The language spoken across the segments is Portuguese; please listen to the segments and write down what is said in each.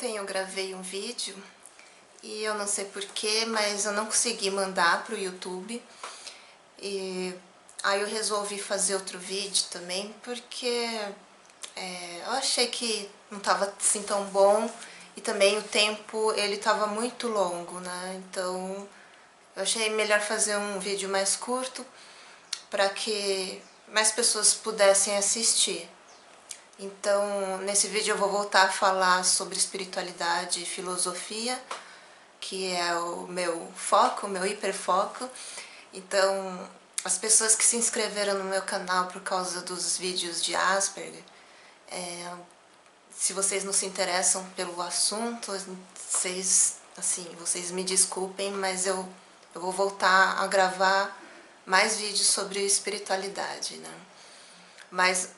Ontem eu gravei um vídeo e eu não sei porquê, mas eu não consegui mandar pro YouTube. E aí eu resolvi fazer outro vídeo também, porque eu achei que não tava assim tão bom e também o tempo ele tava muito longo, né? Então eu achei melhor fazer um vídeo mais curto para que mais pessoas pudessem assistir. Então, nesse vídeo eu vou voltar a falar sobre espiritualidade e filosofia, que é o meu foco, o meu hiperfoco. Então, as pessoas que se inscreveram no meu canal por causa dos vídeos de Asperger, se vocês não se interessam pelo assunto, vocês me desculpem, mas eu vou voltar a gravar mais vídeos sobre espiritualidade, né? Mas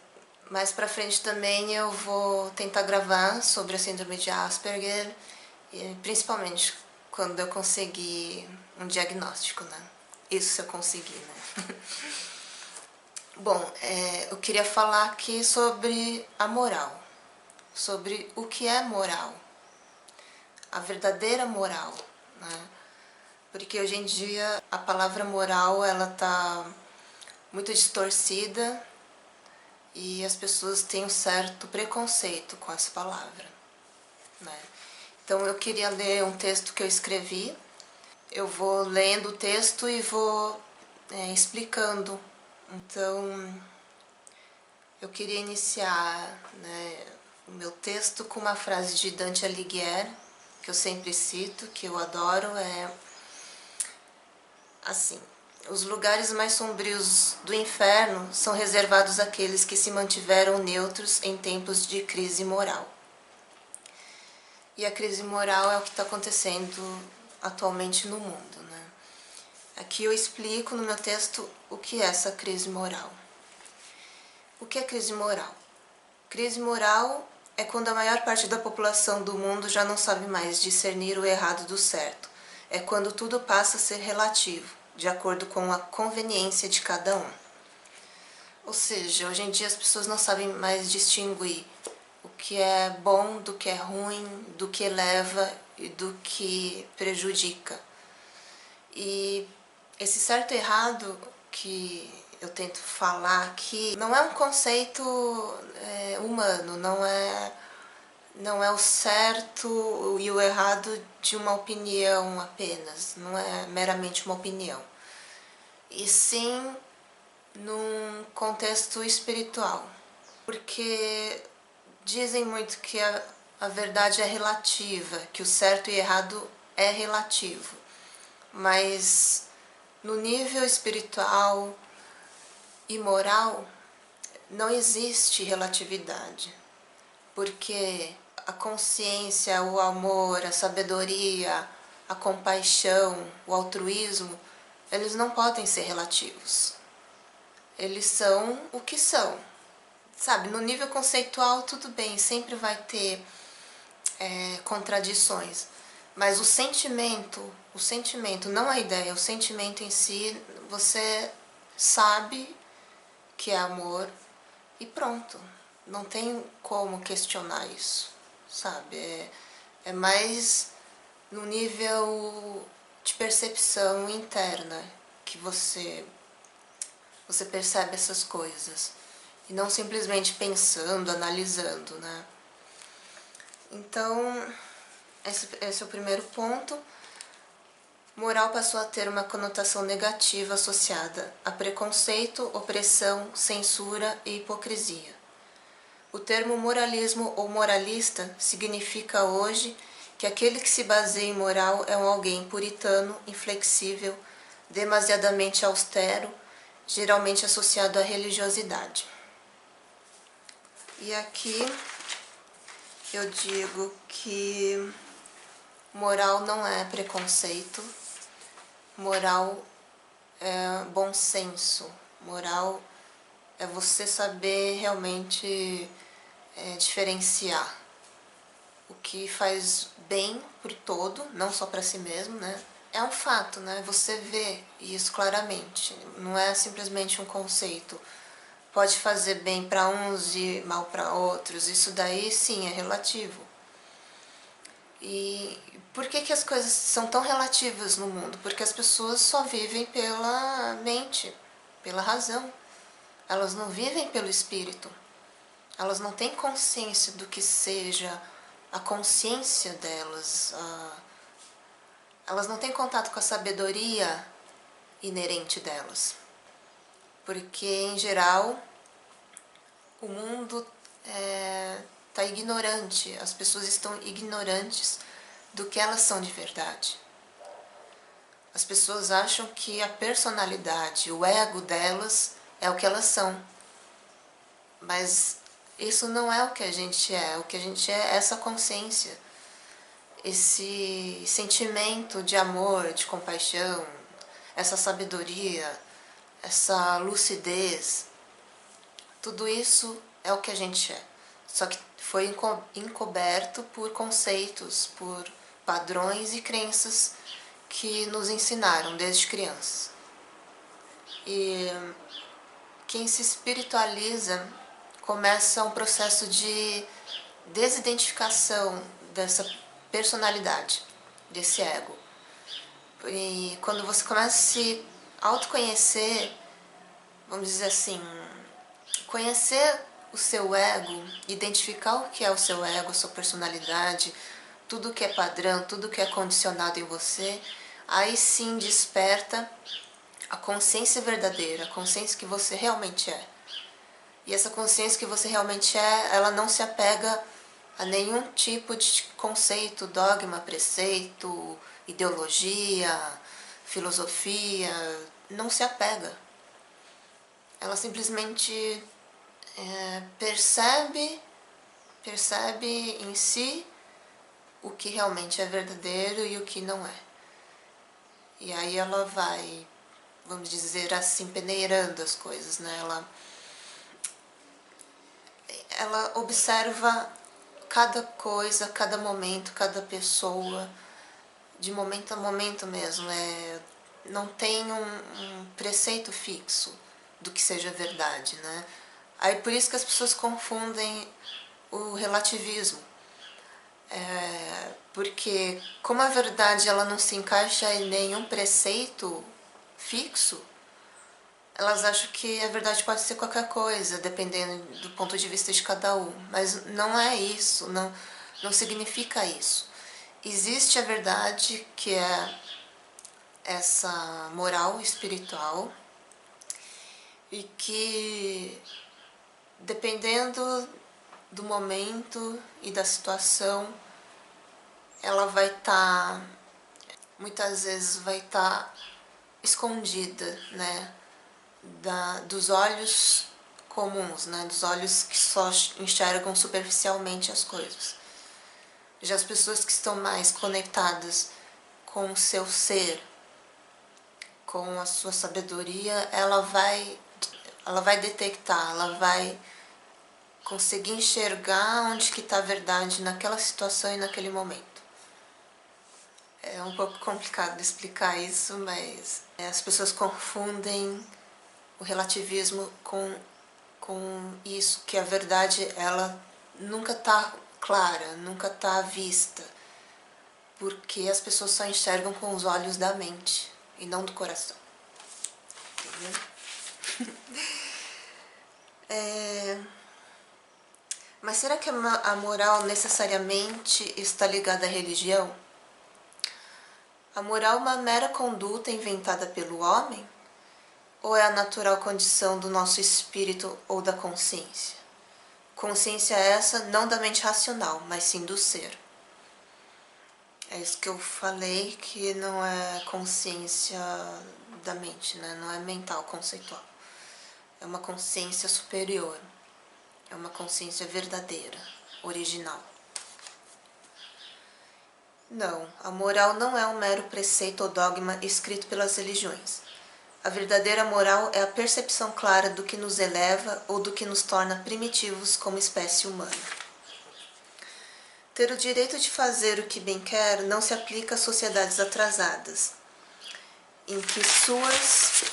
mais pra frente também eu vou tentar gravar sobre a síndrome de Asperger, principalmente quando eu conseguir um diagnóstico, né? Isso se eu conseguir, né? Bom, eu queria falar aqui sobre a moral, sobre o que é moral, a verdadeira moral, né? Porque hoje em dia a palavra moral ela tá muito distorcida e as pessoas têm um certo preconceito com essa palavra, né? Então eu queria ler um texto que eu escrevi. Eu vou lendo o texto e vou explicando. Então eu queria iniciar, né, o meu texto com uma frase de Dante Alighieri, que eu sempre cito, que eu adoro, assim: os lugares mais sombrios do inferno são reservados àqueles que se mantiveram neutros em tempos de crise moral. E a crise moral é o que está acontecendo atualmente no mundo, né? Aqui eu explico no meu texto o que é essa crise moral. O que é crise moral? Crise moral é quando a maior parte da população do mundo já não sabe mais discernir o errado do certo. É quando tudo passa a ser relativo, de acordo com a conveniência de cada um. Ou seja, hoje em dia as pessoas não sabem mais distinguir o que é bom do que é ruim, do que eleva e do que prejudica. E esse certo e errado que eu tento falar aqui não é um conceito humano, não é o certo e o errado de uma opinião apenas, não é meramente uma opinião, e sim num contexto espiritual, porque dizem muito que a verdade é relativa, que o certo e errado é relativo, mas no nível espiritual e moral não existe relatividade, porque a consciência, o amor, a sabedoria, a compaixão, o altruísmo, eles não podem ser relativos. Eles são o que são. Sabe, no nível conceitual tudo bem, sempre vai ter contradições. Mas o sentimento, não a ideia, o sentimento em si, você sabe que é amor e pronto. Não tem como questionar isso, sabe? É mais no nível de percepção interna que você percebe essas coisas. E não simplesmente pensando, analisando, né? Então, esse é o primeiro ponto. Moral passou a ter uma conotação negativa associada a preconceito, opressão, censura e hipocrisia. O termo moralismo ou moralista significa hoje que aquele que se baseia em moral é um alguém puritano, inflexível, demasiadamente austero, geralmente associado à religiosidade. E aqui eu digo que moral não é preconceito, moral é bom senso, moral é você saber realmente diferenciar o que faz bem por todo, não só para si mesmo, né? É um fato, né? Você vê isso claramente, não é simplesmente um conceito. Pode fazer bem para uns e mal para outros, isso daí sim é relativo. E por que as coisas são tão relativas no mundo? Porque as pessoas só vivem pela mente, pela razão. Elas não vivem pelo espírito. Elas não têm consciência do que seja a consciência delas. Elas não têm contato com a sabedoria inerente delas. Porque, em geral, o mundo está ignorante, as pessoas estão ignorantes do que elas são de verdade. As pessoas acham que a personalidade, o ego delas é o que elas são. Mas isso não é o que a gente é. O que a gente é essa consciência, esse sentimento de amor, de compaixão, essa sabedoria, essa lucidez. Tudo isso é o que a gente é. Só que foi encoberto por conceitos, por padrões e crenças que nos ensinaram desde crianças. E quem se espiritualiza começa um processo de desidentificação dessa personalidade, desse ego. E quando você começa a se autoconhecer, vamos dizer assim, conhecer o seu ego, identificar o que é o seu ego, a sua personalidade, tudo que é padrão, tudo que é condicionado em você, aí sim desperta a consciência verdadeira, a consciência que você realmente é. E essa consciência que você realmente é, ela não se apega a nenhum tipo de conceito, dogma, preceito, ideologia, filosofia, não se apega. Ela simplesmente percebe em si o que realmente é verdadeiro e o que não é. E aí ela vai, vamos dizer assim, peneirando as coisas, né? Ela observa cada coisa, cada momento, cada pessoa, de momento a momento mesmo. Não tem um preceito fixo do que seja verdade, né? Aí por isso que as pessoas confundem o relativismo. Porque como a verdade ela não se encaixa em nenhum preceito fixo, elas acham que a verdade pode ser qualquer coisa, dependendo do ponto de vista de cada um. Mas não é isso, não significa isso. Existe a verdade, que é essa moral espiritual, e que, dependendo do momento e da situação, ela vai estar, muitas vezes vai estar escondida, né? Dos olhos comuns, né? Dos olhos que só enxergam superficialmente as coisas. Já as pessoas que estão mais conectadas com o seu ser, com a sua sabedoria, ela vai detectar, ela vai conseguir enxergar onde que está a verdade naquela situação e naquele momento. É um pouco complicado de explicar isso, mas as pessoas confundem o relativismo com isso, que a verdade ela nunca está clara, nunca está à vista, porque as pessoas só enxergam com os olhos da mente e não do coração. Entendeu? Mas será que a moral necessariamente está ligada à religião? A moral é uma mera conduta inventada pelo homem? Ou é a natural condição do nosso espírito ou da consciência? Consciência essa não da mente racional, mas sim do ser. É isso que eu falei, que não é consciência da mente, né? Não é mental, conceitual. É uma consciência superior. É uma consciência verdadeira, original. Não, a moral não é um mero preceito ou dogma escrito pelas religiões. A verdadeira moral é a percepção clara do que nos eleva ou do que nos torna primitivos como espécie humana. Ter o direito de fazer o que bem quer não se aplica às sociedades atrasadas, em que suas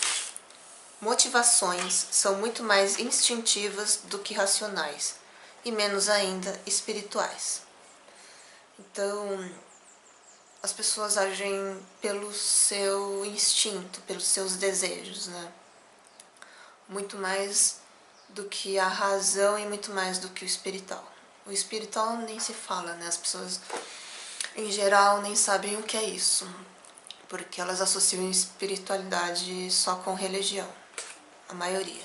motivações são muito mais instintivas do que racionais, e menos ainda espirituais. Então, as pessoas agem pelo seu instinto, pelos seus desejos, né? Muito mais do que a razão e muito mais do que o espiritual. O espiritual nem se fala, né? As pessoas, em geral, nem sabem o que é isso, porque elas associam espiritualidade só com religião, a maioria.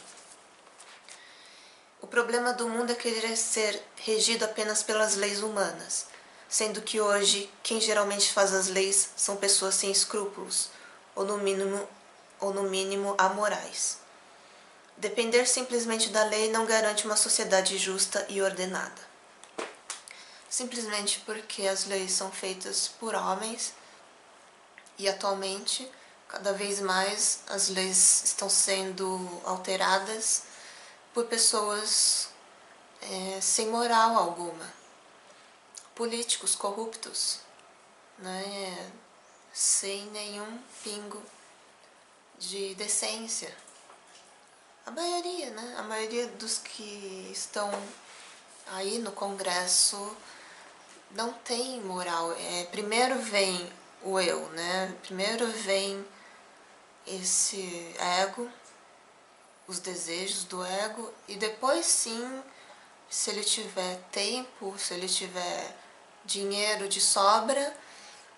O problema do mundo é querer ser regido apenas pelas leis humanas, sendo que hoje quem geralmente faz as leis são pessoas sem escrúpulos, ou no mínimo amorais. Depender simplesmente da lei não garante uma sociedade justa e ordenada. Simplesmente porque as leis são feitas por homens e atualmente, cada vez mais, as leis estão sendo alteradas por pessoas sem moral alguma, políticos corruptos, né, sem nenhum pingo de decência. A maioria, né? A maioria dos que estão aí no Congresso não tem moral. Primeiro vem o eu, né? Primeiro vem esse ego, os desejos do ego, e depois sim, se ele tiver tempo, se ele tiver dinheiro de sobra,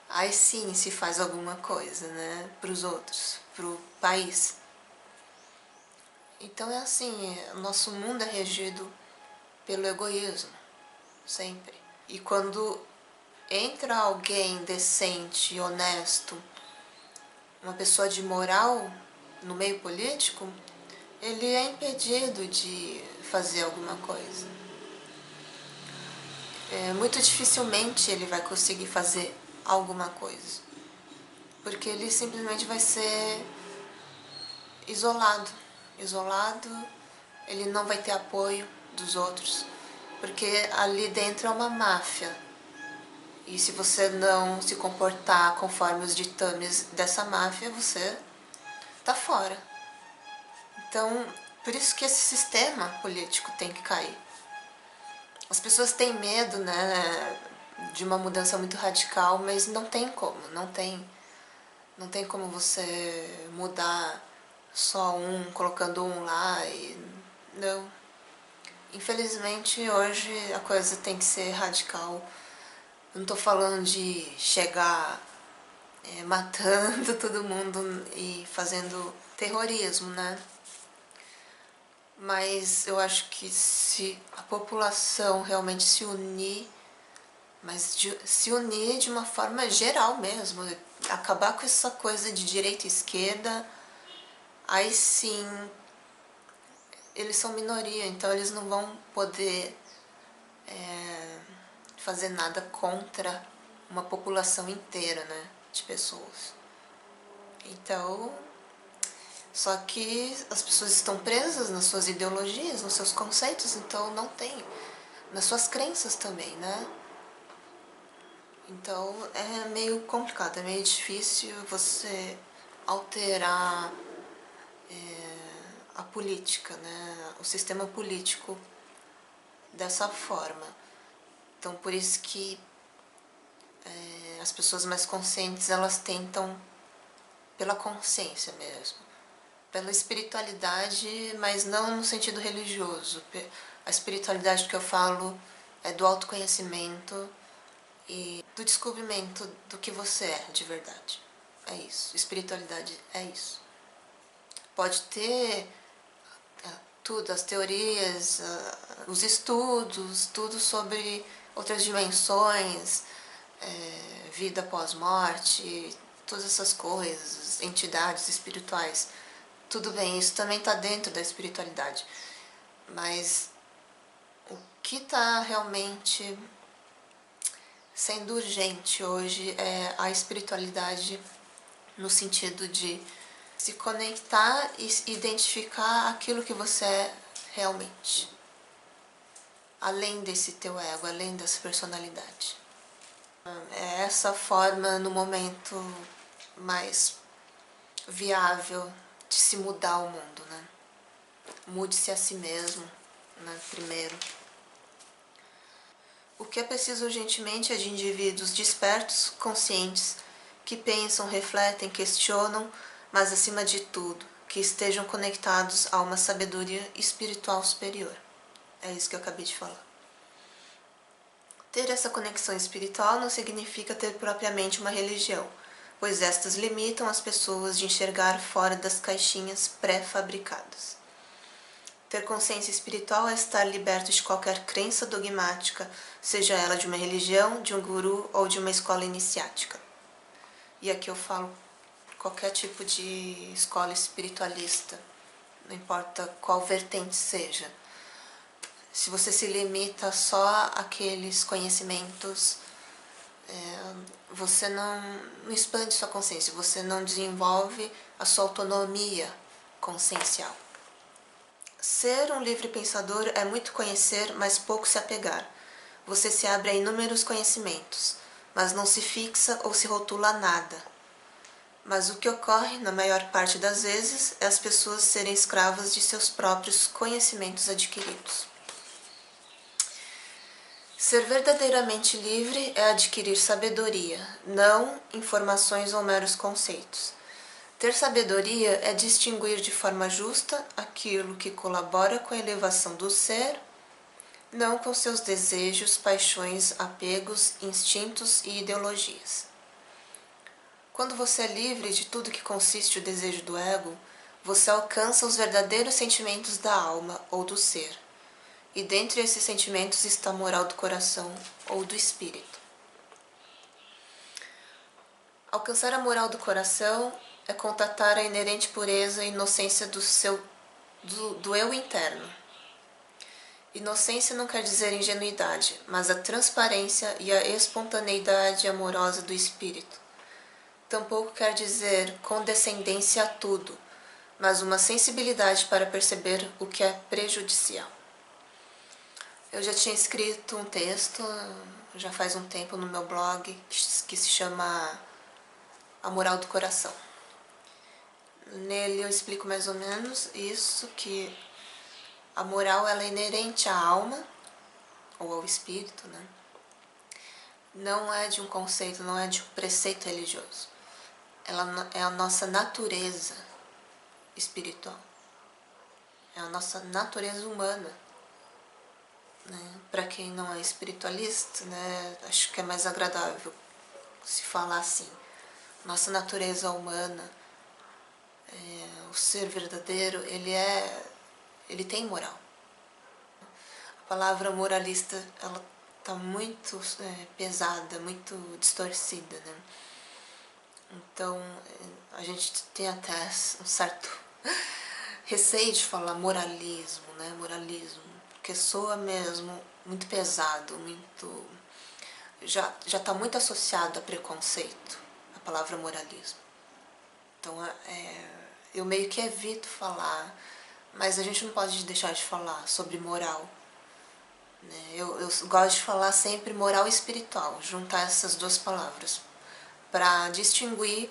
aí sim se faz alguma coisa, né? Para os outros, para o país. Então é assim, o nosso mundo é regido pelo egoísmo, sempre. E quando entra alguém decente, honesto, uma pessoa de moral no meio político, ele é impedido de fazer alguma coisa. Muito dificilmente ele vai conseguir fazer alguma coisa, porque ele simplesmente vai ser isolado. Ele não vai ter apoio dos outros, porque ali dentro é uma máfia. E se você não se comportar conforme os ditames dessa máfia, você tá fora. Então, por isso que esse sistema político tem que cair. As pessoas têm medo, né, de uma mudança muito radical, mas não tem como, não tem como você mudar só um, colocando um lá e não. Infelizmente hoje a coisa tem que ser radical. Eu não tô falando de chegar matando todo mundo e fazendo terrorismo, né? Mas eu acho que se a população realmente se unir, mas se unir de uma forma geral mesmo, acabar com essa coisa de direita e esquerda, aí sim eles são minoria, então eles não vão poder fazer nada contra uma população inteira, né, de pessoas. Então, só que as pessoas estão presas nas suas ideologias, nos seus conceitos, então não tem, nas suas crenças também, né? Então é meio complicado, é meio difícil você alterar a política, né? O sistema político dessa forma. Então por isso que as pessoas mais conscientes, elas tentam pela consciência mesmo, pela espiritualidade, mas não no sentido religioso. A espiritualidade que eu falo é do autoconhecimento e do descobrimento do que você é de verdade. É isso. Espiritualidade é isso. Pode ter tudo, as teorias, os estudos, tudo sobre outras dimensões, vida pós-morte, todas essas coisas, entidades espirituais. Tudo bem, isso também está dentro da espiritualidade. Mas o que está realmente sendo urgente hoje é a espiritualidade no sentido de se conectar e identificar aquilo que você é realmente, além desse teu ego, além dessa personalidade. É essa forma no momento mais viável de se mudar o mundo, né? Mude-se a si mesmo, né? Primeiro. O que é preciso urgentemente é de indivíduos despertos, conscientes, que pensam, refletem, questionam, mas acima de tudo, que estejam conectados a uma sabedoria espiritual superior. É isso que eu acabei de falar. Ter essa conexão espiritual não significa ter propriamente uma religião, pois estas limitam as pessoas de enxergar fora das caixinhas pré-fabricadas. Ter consciência espiritual é estar liberto de qualquer crença dogmática, seja ela de uma religião, de um guru ou de uma escola iniciática. E aqui eu falo qualquer tipo de escola espiritualista, não importa qual vertente seja. Se você se limita só àqueles conhecimentos, você não expande sua consciência, você não desenvolve a sua autonomia consciencial. Ser um livre pensador é muito conhecer, mas pouco se apegar. Você se abre a inúmeros conhecimentos, mas não se fixa ou se rotula a nada. Mas o que ocorre, na maior parte das vezes, é as pessoas serem escravas de seus próprios conhecimentos adquiridos. Ser verdadeiramente livre é adquirir sabedoria, não informações ou meros conceitos. Ter sabedoria é distinguir de forma justa aquilo que colabora com a elevação do ser, não com seus desejos, paixões, apegos, instintos e ideologias. Quando você é livre de tudo que consiste o desejo do ego, você alcança os verdadeiros sentimentos da alma ou do ser. E dentre esses sentimentos está a moral do coração ou do espírito. Alcançar a moral do coração é contatar a inerente pureza e inocência do eu interno. Inocência não quer dizer ingenuidade, mas a transparência e a espontaneidade amorosa do espírito. Tampouco quer dizer condescendência a tudo, mas uma sensibilidade para perceber o que é prejudicial. Eu já tinha escrito um texto, já faz um tempo, no meu blog, que se chama A Moral do Coração. Nele eu explico mais ou menos isso, que a moral ela é inerente à alma, ou ao espírito, né? Não é de um conceito, não é de um preceito religioso. Ela é a nossa natureza espiritual. É a nossa natureza humana. Né? Para quem não é espiritualista, né, acho que é mais agradável se falar assim. Nossa natureza humana, o ser verdadeiro, ele tem moral. A palavra moralista, ela está muito pesada, muito distorcida, né? Então, a gente tem até um certo receio de falar moralismo, né? Moralismo, porque soa mesmo muito pesado, muito já está muito associado a preconceito, a palavra moralismo. Então, eu meio que evito falar, mas a gente não pode deixar de falar sobre moral. Né? Eu gosto de falar sempre moral espiritual, juntar essas duas palavras, para distinguir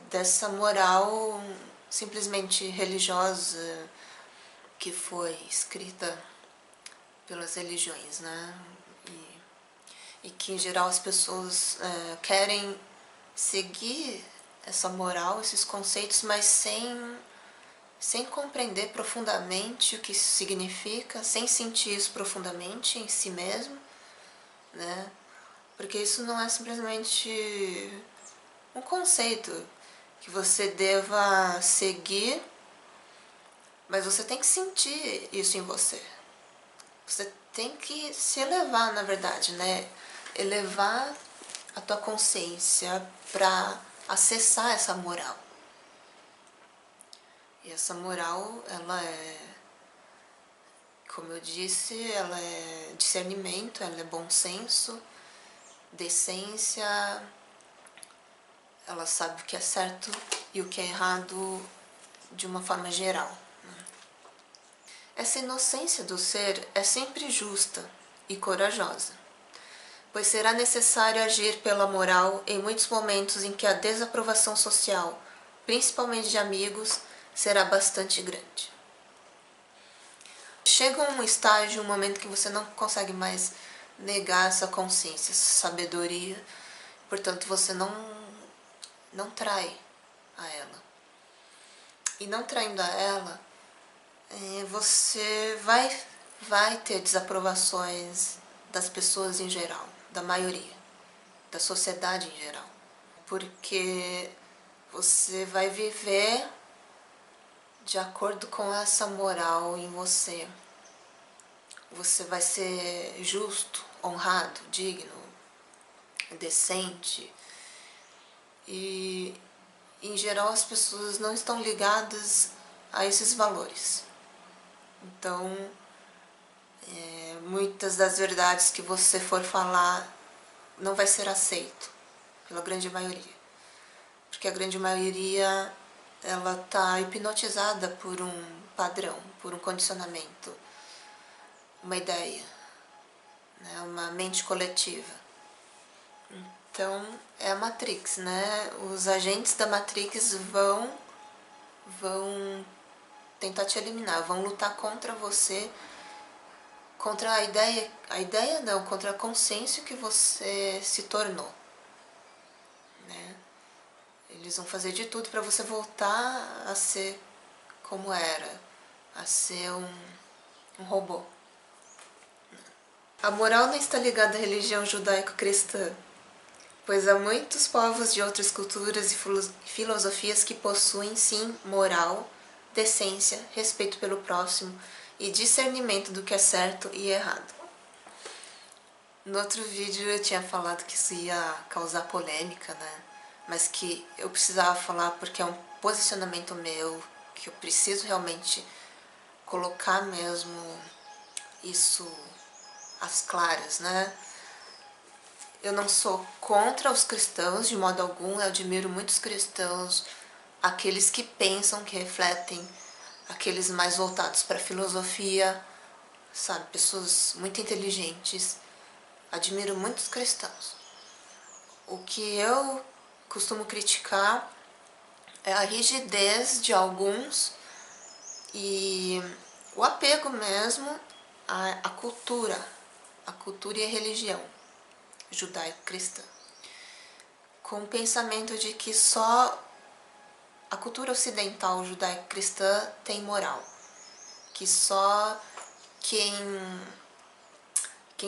dessa moral simplesmente religiosa que foi escrita pelas religiões, né? E que em geral as pessoas querem seguir essa moral, esses conceitos, mas sem compreender profundamente o que isso significa, sem sentir isso profundamente em si mesmo, né? Porque isso não é simplesmente um conceito que você deva seguir, mas você tem que sentir isso em você. Você tem que se elevar, na verdade, né? Elevar a tua consciência para acessar essa moral. E essa moral, ela é, como eu disse, ela é discernimento, ela é bom senso, decência, ela sabe o que é certo e o que é errado de uma forma geral. Essa inocência do ser é sempre justa e corajosa, pois será necessário agir pela moral em muitos momentos em que a desaprovação social, principalmente de amigos, será bastante grande. Chega um estágio, um momento que você não consegue mais negar essa consciência, essa sabedoria, portanto você não trai a ela. E não traindo a ela, você vai ter desaprovações das pessoas em geral, da maioria, da sociedade em geral. Porque você vai viver de acordo com essa moral em você. Você vai ser justo, honrado, digno, decente. E, em geral, as pessoas não estão ligadas a esses valores. Então, muitas das verdades que você for falar não vai ser aceito pela grande maioria. Porque a grande maioria, ela está hipnotizada por um padrão, por um condicionamento, uma ideia, né? Uma mente coletiva. Então, é a Matrix, né? Os agentes da Matrix vão tentar te eliminar, vão lutar contra você, contra a ideia não, contra a consciência que você se tornou, né? Eles vão fazer de tudo para você voltar a ser como era, a ser um robô. A moral não está ligada à religião judaico-cristã, pois há muitos povos de outras culturas e filosofias que possuem, sim, moral, decência, respeito pelo próximo e discernimento do que é certo e errado. No outro vídeo eu tinha falado que isso ia causar polêmica, né? Mas que eu precisava falar porque é um posicionamento meu, que eu preciso realmente colocar mesmo isso às claras, né? Eu não sou contra os cristãos de modo algum, eu admiro muitos cristãos, aqueles que pensam, que refletem, aqueles mais voltados para a filosofia, sabe, pessoas muito inteligentes. Admiro muitos cristãos. O que eu costumo criticar é a rigidez de alguns e o apego mesmo à cultura e à religião judaico-cristã, com o pensamento de que só a cultura ocidental judaico-cristã tem moral, que só quem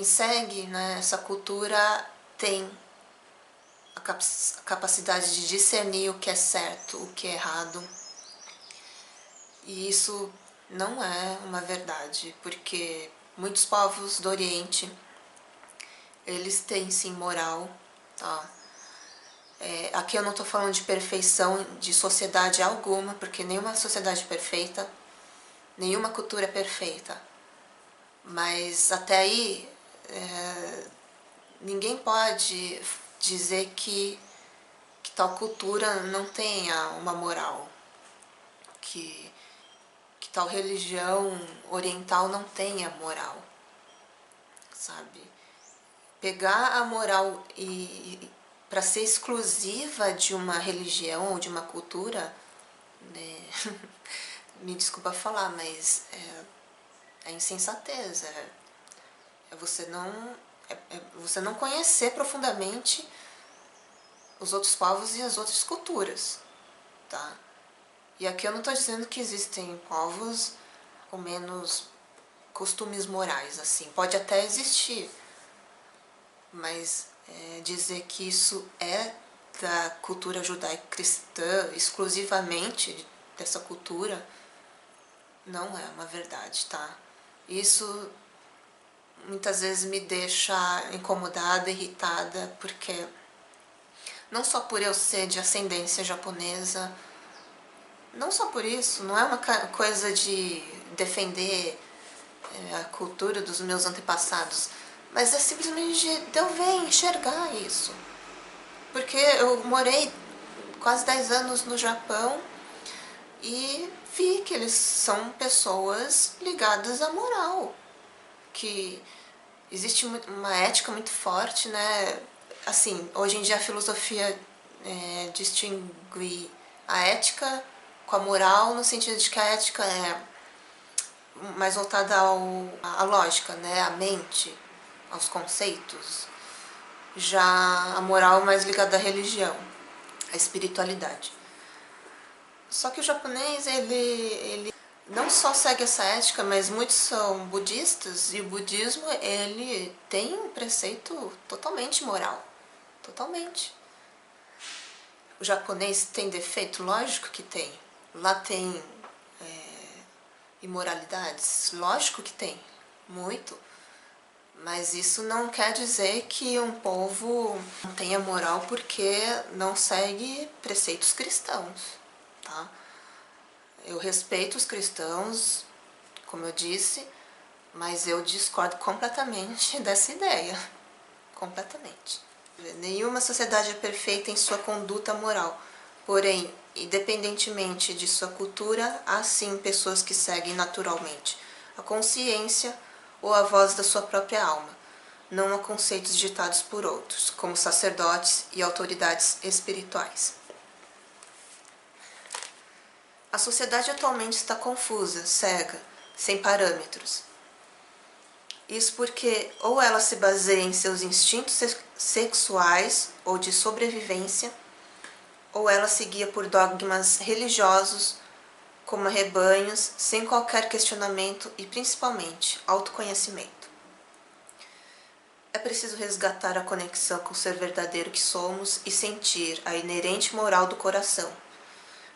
segue, né, essa cultura tem a capacidade de discernir o que é certo, o que é errado. E isso não é uma verdade, porque muitos povos do Oriente, eles têm sim moral, tá? Aqui eu não estou falando de perfeição de sociedade alguma, porque nenhuma sociedade é perfeita, nenhuma cultura é perfeita. Mas até aí, ninguém pode dizer que tal cultura não tenha uma moral, que tal religião oriental não tenha moral, sabe? Pegar a moral para ser exclusiva de uma religião ou de uma cultura, né? Me desculpa falar, mas é insensatez, você não conhecer profundamente os outros povos e as outras culturas, tá? E aqui eu não estou dizendo que existem povos com menos costumes morais, assim, pode até existir, mas dizer que isso é da cultura judaico-cristã, exclusivamente dessa cultura, não é uma verdade, tá? Isso muitas vezes me deixa incomodada, irritada, porque não só por eu ser de ascendência japonesa, não só por isso, não é uma coisa de defender a cultura dos meus antepassados, mas é simplesmente de eu ver, enxergar isso. Porque eu morei quase 10 anos no Japão e vi que eles são pessoas ligadas à moral, que existe uma ética muito forte, né? Assim, hoje em dia a filosofia distingue a ética com a moral, no sentido de que a ética é mais voltada à lógica, né? À mente, aos conceitos, já a moral mais ligada à religião, à espiritualidade. Só que o japonês, ele não só segue essa ética, mas muitos são budistas, e o budismo, ele tem um preceito totalmente moral, totalmente. O japonês tem defeito? Lógico que tem. Lá tem imoralidades? Lógico que tem, muito. Mas isso não quer dizer que um povo não tenha moral porque não segue preceitos cristãos, tá? Eu respeito os cristãos, como eu disse, mas eu discordo completamente dessa ideia. Completamente. Nenhuma sociedade é perfeita em sua conduta moral. Porém, independentemente de sua cultura, há sim pessoas que seguem naturalmente a consciência ou a voz da sua própria alma, não a conceitos ditados por outros, como sacerdotes e autoridades espirituais. A sociedade atualmente está confusa, cega, sem parâmetros. Isso porque ou ela se baseia em seus instintos sexuais ou de sobrevivência, ou ela se guia por dogmas religiosos, como rebanhos, sem qualquer questionamento e, principalmente, autoconhecimento. É preciso resgatar a conexão com o ser verdadeiro que somos e sentir a inerente moral do coração,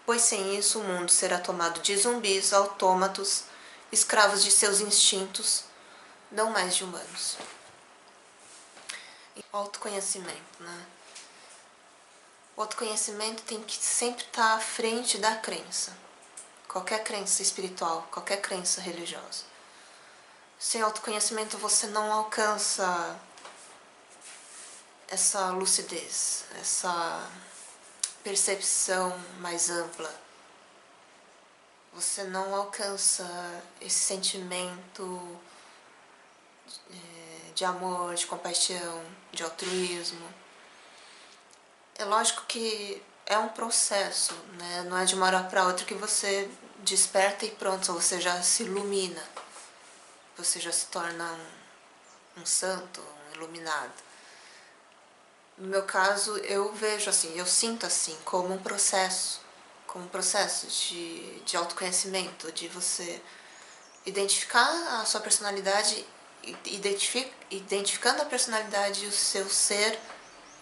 pois sem isso o mundo será tomado de zumbis, autômatos, escravos de seus instintos, não mais de humanos. Autoconhecimento, né? O autoconhecimento tem que sempre estar à frente da crença. Qualquer crença espiritual, qualquer crença religiosa. Sem autoconhecimento você não alcança essa lucidez, essa percepção mais ampla. Você não alcança esse sentimento de amor, de compaixão, de altruísmo. É lógico que é um processo, né? Não é de uma hora para outra que você desperta e pronto, você já se ilumina. Você já se torna um santo, um iluminado. No meu caso, eu vejo assim, eu sinto assim, como um processo de autoconhecimento, de você identificar a sua personalidade, identificando a personalidade, o seu ser,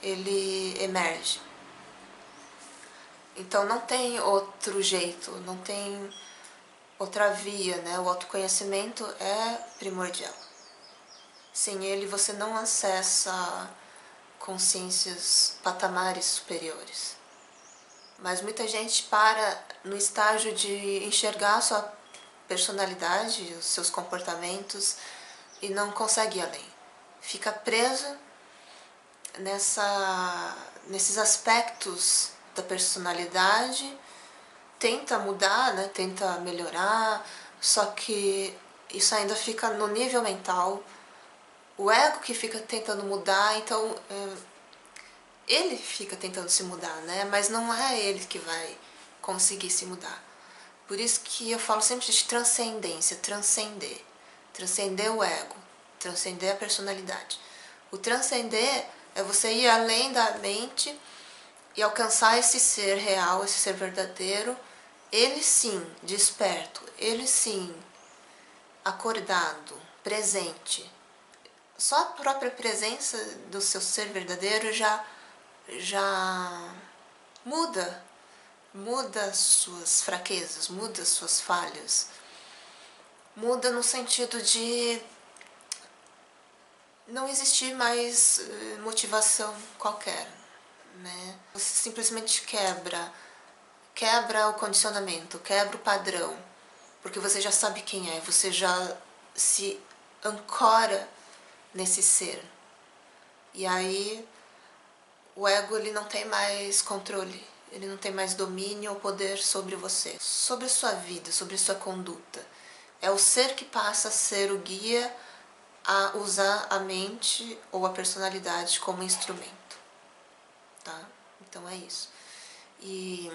ele emerge. Então não tem outro jeito, não tem outra via, né? O autoconhecimento é primordial. Sem ele você não acessa consciências, patamares superiores. Mas muita gente para no estágio de enxergar a sua personalidade, os seus comportamentos e não consegue ir além. Fica preso nesses aspectos da personalidade, tenta mudar, né? Tenta melhorar, só que isso ainda fica no nível mental. O ego que fica tentando mudar, então ele fica tentando se mudar, né? Mas não é ele que vai conseguir se mudar. Por isso que eu falo sempre de transcendência, transcender. Transcender o ego, transcender a personalidade. O transcender é você ir além da mente e alcançar esse ser real, esse ser verdadeiro, ele sim, desperto, ele sim, acordado, presente. Só a própria presença do seu ser verdadeiro já muda suas fraquezas, muda suas falhas, muda no sentido de não existir mais motivação qualquer, né? Você simplesmente quebra o condicionamento, quebra o padrão, porque você já sabe quem é, você já se ancora nesse ser. E aí o ego ele não tem mais controle, ele não tem mais domínio ou poder sobre você, sobre a sua vida, sobre a sua conduta. É o ser que passa a ser o guia a usar a mente ou a personalidade como instrumento, tá? Então é isso. E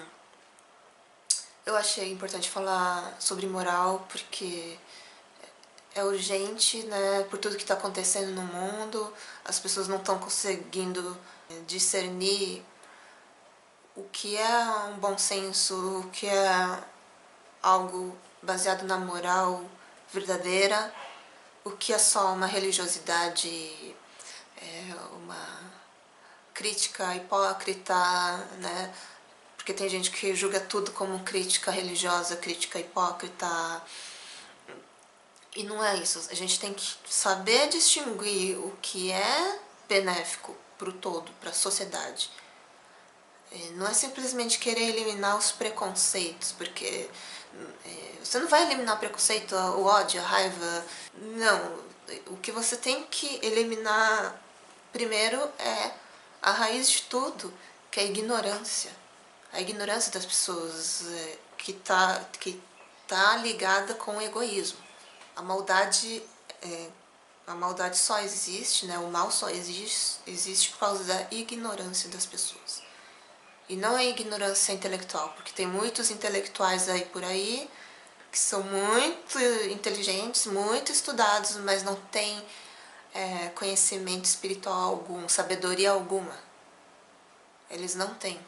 eu achei importante falar sobre moral porque é urgente, né, por tudo que está acontecendo no mundo, as pessoas não estão conseguindo discernir o que é um bom senso, o que é algo baseado na moral verdadeira, o que é só uma religiosidade, uma crítica hipócrita, né? Porque tem gente que julga tudo como crítica religiosa, crítica hipócrita. E não é isso. A gente tem que saber distinguir o que é benéfico para o todo, para a sociedade. Não é simplesmente querer eliminar os preconceitos, porque você não vai eliminar o preconceito, o ódio, a raiva. Não. O que você tem que eliminar primeiro é a raiz de tudo, que é a ignorância. A ignorância das pessoas que tá ligada com o egoísmo. A maldade só existe, né? O mal só existe por causa da ignorância das pessoas. E não é ignorância intelectual, porque tem muitos intelectuais aí por aí que são muito inteligentes, muito estudados, mas não têm conhecimento espiritual algum, sabedoria alguma. Eles não têm.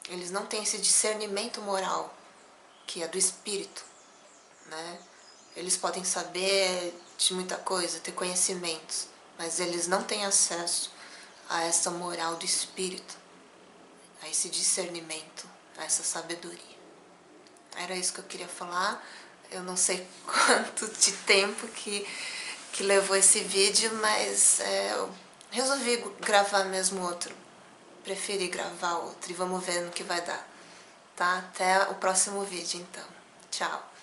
Eles não têm esse discernimento moral, que é do espírito, né? Eles podem saber de muita coisa, ter conhecimentos, mas eles não têm acesso a essa moral do espírito, a esse discernimento, a essa sabedoria. Era isso que eu queria falar. Eu não sei quanto de tempo que levou esse vídeo, mas eu resolvi gravar mesmo outro. Preferi gravar outro e vamos ver no que vai dar. Tá? Até o próximo vídeo, então. Tchau!